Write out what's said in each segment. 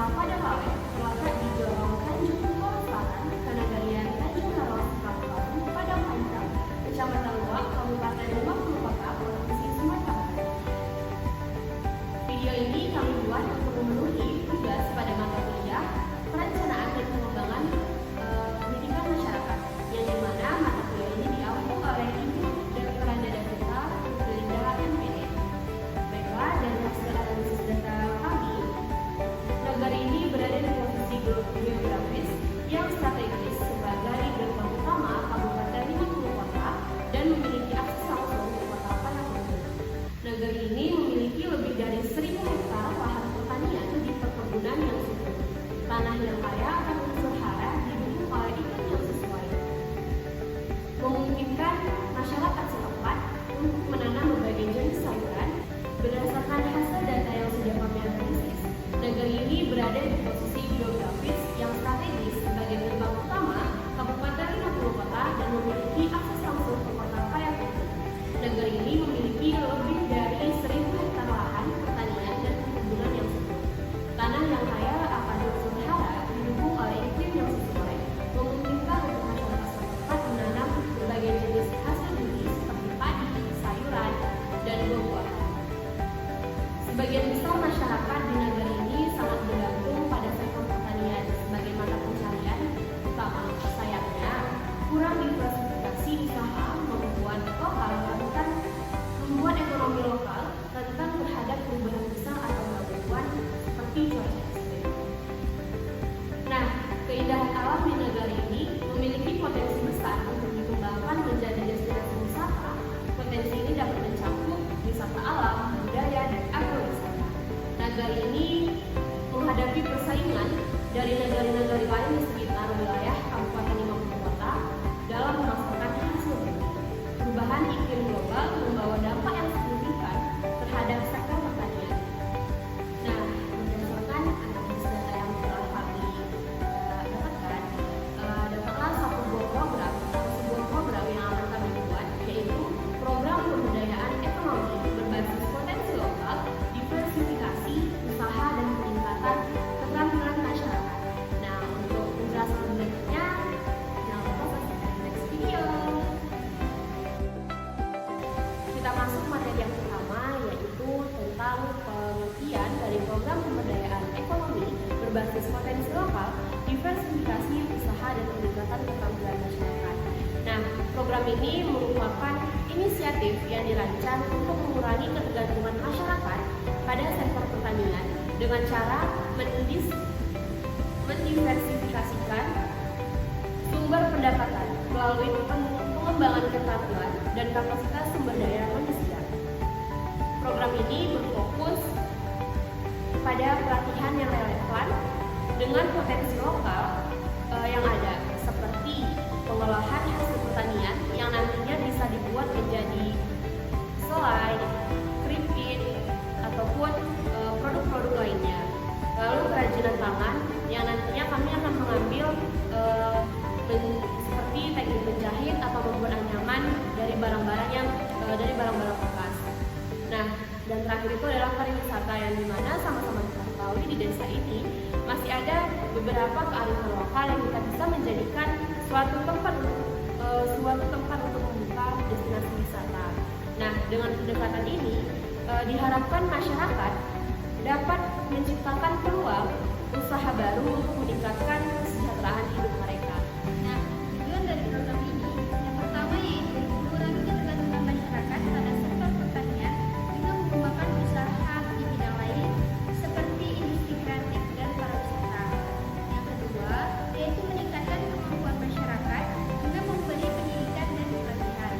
Desa Padanglawe terletak di Gorong Tanjung Pura Selatan, Kanagarian Tanjung Laros, Kabupaten Padang Panjang, Kecamatan Luak, Kabupaten Demak Kota, Provinsi Sumatera Barat. Video ini kami buat untuk memenuhi tugas pada mata kuliah Perencanaan dan Pengembangan Pendidikan Masyarakat, yang dimana mata kuliah ini diampu oleh Ibu Dr. Dada Kita Linda MPD. Baiklah, dari hasil analisis data kami, negara ini berada di posisi geografis yang strategis sebagai gerbang utama Kabupaten 50 kota dan memiliki akses langsung ke kota Payahkudu. Negara ini memiliki lebih dari 1.000 hektar lahan pertanian di perkebunan yang subur, tanah yang kaya akan unsur hara didukung oleh iklim yang sesuai, memungkinkan masyarakat setempat untuk menanam berbagai jenis sayuran berdasarkan hasil data yang sudah kami analisis. Negara ini berada di posisi geografis yang strategis sebagai gerbang utama Kabupaten 50 kota dan memiliki akses langsung ke kota Payahkudu. Negara ini memiliki lebih dari 1.000 hektar lahan pertanian dan perkebunan yang subur, tanah yang kaya akan unsur hara didukung oleh iklim yang sesuai, memungkinkan untuk masyarakat setempat menanam berbagai jenis hasil bumi seperti padi, sayuran, dan buah-buahan. Sebagian besar masyarakat di negara ini sangat bergantung pada sektor pertanian sebagai mata pencarian utama. Sayangnya, kurang diversifikasi usaha membuat ekonomi lokal rentan terhadap perubahan besar atau gangguan seperti cuaca ekstrim. Nah, keindahan alam di negara ini memiliki potensi besar untuk dikembangkan menjadi destinasi wisata. Potensi ini dapat mencakup wisata alam, budaya, dan agrowisata. Negara ini menghadapi persaingan dari negara-negara lain di sekitar wilayah Kabupaten 50 kota dalam memasarkan hasil bumi. Perubahan iklim global membawa dampak yang signifikan terhadap sektor pertanian. Nah, berdasarkan analisis data yang telah kami dapatkan, dapatlah sebuah program yang akan kami buat, yaitu program pemberdayaan ekonomi berbasis potensi lokal, diversifikasi usaha dan peningkatan keterampilan masyarakat. Nah, untuk penjelasan berikutnya, jangan lupa saksikan next video. Kita masuk materi yang pertama, yaitu tentang pengertian dari program pemberdayaan ekonomi berbasis potensi lokal, diversifikasi usaha dan peningkatan keterampilan masyarakat. Nah, program ini merupakan inisiatif yang dirancang untuk mengurangi ketergantungan masyarakat pada sektor pertanian dengan cara mendiversifikasikan sumber pendapatan melalui pengembangan keterampilan dan kapasitas sumber daya manusia. Program ini berfokus pada pelatihan yang relevan dengan potensi lokal yang ada, seperti pengolahan hasil pertanian yang nantinya bisa dibuat menjadi selai, keripik, ataupun produk-produk lainnya. Lalu kerajinan tangan yang nantinya kami akan mengambil seperti teknik menjahit atau membuat anyaman dari barang-barang bekas. Nah, dan terakhir itu adalah pariwisata, yang dimana sama-sama kita ketahui di desa ini masih ada beberapa kearifan lokal yang kita bisa menjadikan suatu tempat untuk membuka destinasi wisata. Nah, dengan pendekatan ini diharapkan masyarakat dapat menciptakan peluang usaha baru untuk meningkatkan kesejahteraan hidup mereka. Nah, tujuan dari program ini yang pertama yaitu mengurangi ketergantungan masyarakat pada sektor pertanian dengan mengembangkan usaha di bidang lain seperti industri kreatif dan pariwisata. Yang kedua yaitu meningkatkan kemampuan masyarakat dengan memberi pendidikan dan pelatihan.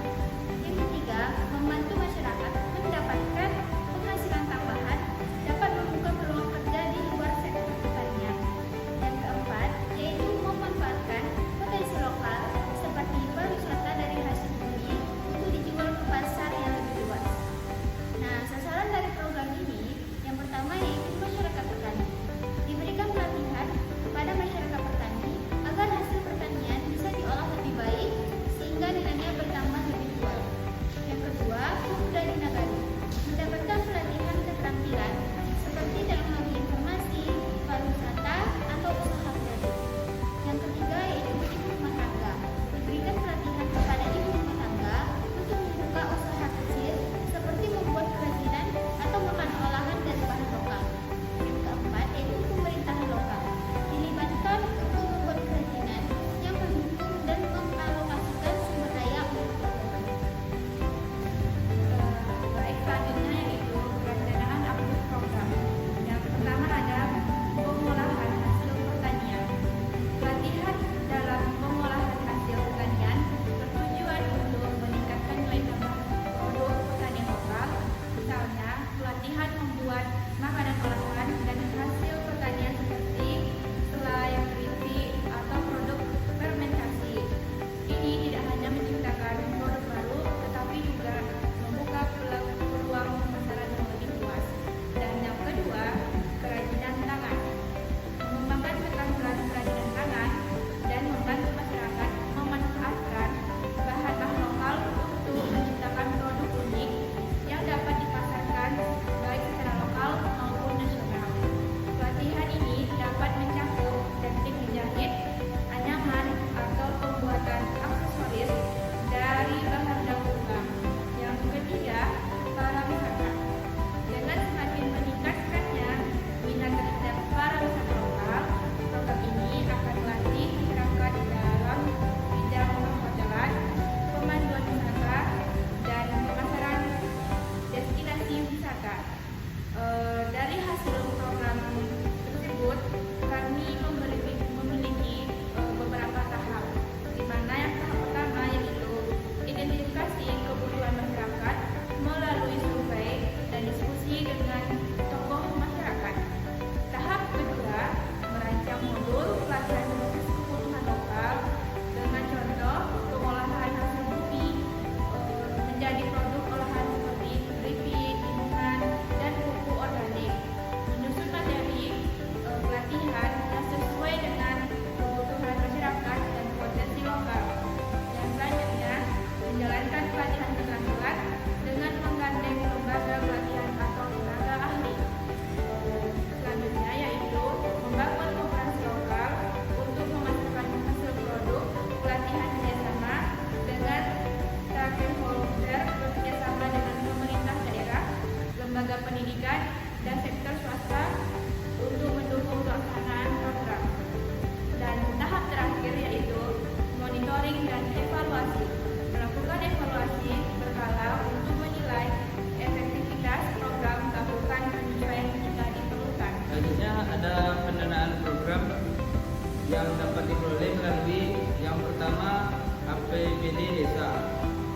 Yang ketiga, membantu masyarakat mendapatkan penghasilan tambahan dapat membuka peluang kerja di luar sektor pertanian. Yang keempat yaitu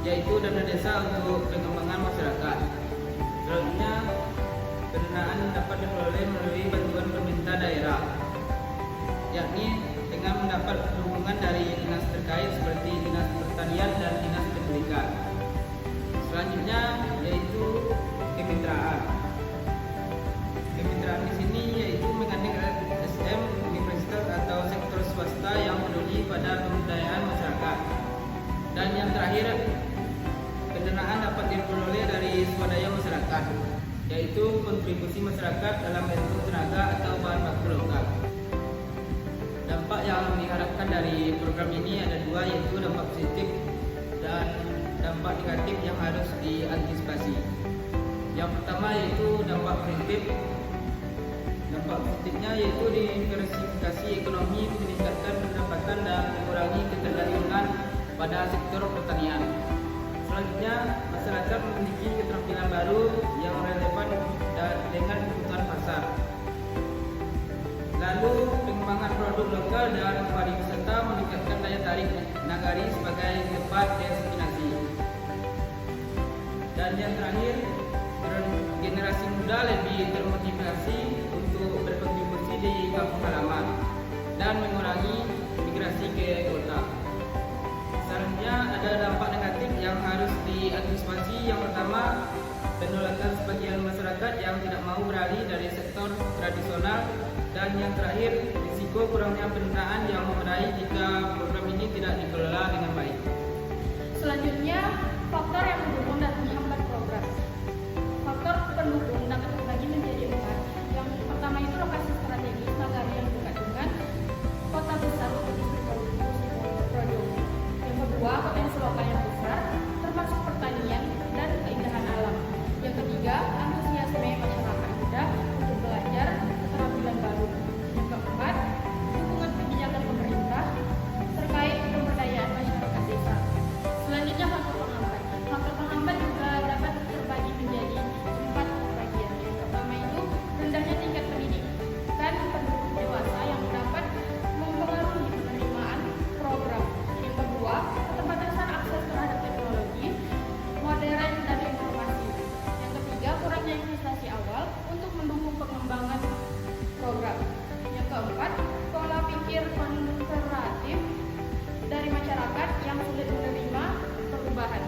yaitu dana desa untuk pengembangan masyarakat. Selanjutnya, pendanaan dapat diperoleh melalui bantuan pemerintah daerah, yakni dengan mendapat dukungan dari dinas terkait seperti dinas pertanian dan dinas pendidikan. Selanjutnya yaitu kemitraan. Kemitraan di sini yaitu menggandeng LSM, universitas atau sektor swasta yang peduli pada pemberdayaan masyarakat. Dan yang terakhir, pendanaan dapat diperoleh dari swadaya masyarakat, yaitu kontribusi masyarakat dalam bentuk tenaga atau bahan baku lokal. Dampak yang diharapkan dari program ini ada dua, yaitu dampak positif dan dampak negatif yang harus diantisipasi. Yang pertama yaitu dampak positif. Dampak positifnya yaitu diversifikasi ekonomi, meningkatkan pendapatan dan mengurangi ketergantungan pada sektor pertanian. Selanjutnya, masyarakat memiliki keterampilan baru yang relevan dengan kebutuhan pasar. Lalu, pengembangan produk lokal dan pariwisata meningkatkan daya tarik nagari sebagai tempat destinasi. Dan yang terakhir, generasi muda lebih termotivasi untuk berkontribusi di kampung halaman dan mengurangi migrasi ke kota. Selanjutnya ada dampak negatif yang harus diantisipasi. Yang pertama, penolakan sebagian masyarakat yang tidak mau beralih dari sektor tradisional. Dan yang terakhir, risiko kurangnya pendanaan yang memadai jika program ini tidak dikelola dengan baik. Selanjutnya, faktor yang mendukung dan menghambat program. Faktor pendukung dapat terbagi menjadi 4. Yang pertama itu lokasi strategis nagari yang dekat dengan kota besar untuk distribusi produk. Yang kedua, potensi lokal yang besar, termasuk pertanian dan keindahan alam. Yang ketiga, antusiasme masyarakat muda untuk belajar keterampilan baru. Yang keempat, dukungan kebijakan pemerintah terkait pemberdayaan masyarakat desa. Selanjutnya, faktor penghambat. Faktor penghambat juga dapat terbagi menjadi 4 bagian. Yang pertama itu rendahnya tingkat pendidikan penduduk dewasa yang dapat mempengaruhi penerimaan program. Yang kedua, keterbatasan akses terhadap teknologi modern dan informasi. Yang ketiga, kurangnya investasi awal untuk mendukung pengembangan program. Yang keempat, pola pikir konservatif dari masyarakat yang sulit menerima perubahan.